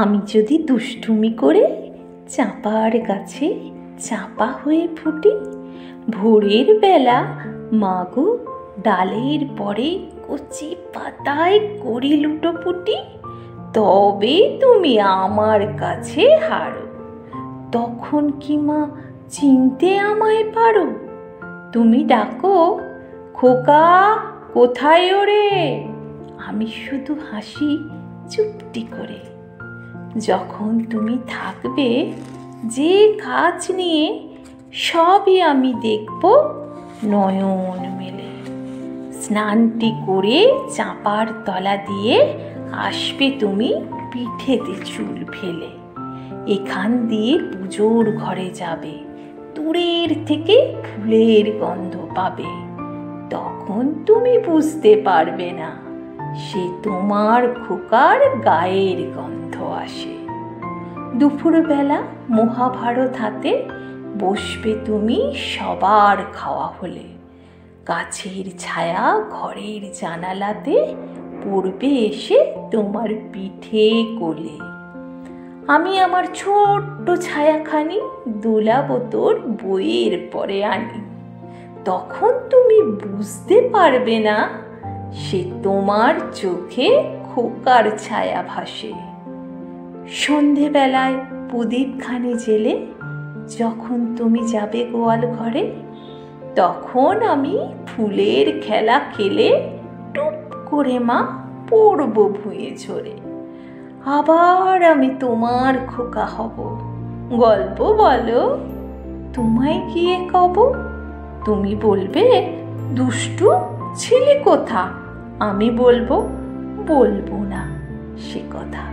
আমি যদি দুষ্টুমি করে চাঁপার গাছে চাঁপা হয়ে ফুটি, ভোরের বেলা মাগো ডালের পরে কচি পাতায় করি লুটোপুটি, তবে তুমি আমার কাছে হারো। তখন কি মা চিনতে আমায় পারো? তুমি ডাকো, খোকা কোথায় ওরে? আমি শুধু হাসি চুপটি করে। যখন তুমি থাকবে যে কাজ নিয়ে, সবই আমি দেখব নয়ন মেলে। স্নানটি করে চাঁপার তলা দিয়ে আসবে তুমি পিঠেতে চুল ফেলে। এখান দিয়ে পুজোর ঘরে যাবে, দূরের থেকে ফুলের গন্ধ পাবে। তখন তুমি বুঝতে পারবে না সে তোমার খোকার গায়ের গন্ধ আসে। দুপুরবেলা মহাভারত হাতে বসবে তুমি সবার খাওয়া হলে। গাছের ছায়া ঘরের জানালাতে পড়বে এসে তোমার পিঠে কোলে। আমি আমার ছোট্ট ছায়াখানি দোলাবো তোর বইয়ের পরে আনি। তখন তুমি বুঝতে পারবে না সে তোমার চোখে খোকার ছায়া ভাসে। সন্ধেবেলায় প্রদীপখানি জেলে যখন তুমি যাবে গোয়াল ঘরে, তখন আমি ফুলের খেলা খেলে টুপ করে মা পড়ব ভুঁয়ে ঝরে। আবার আমি তোমার খোকা হব, গল্প বলো তোমায় গিয়ে কব। তুমি বলবে, দুষ্টু ছিলি কোথা? আমি বলবো, বলবো না সে কথা।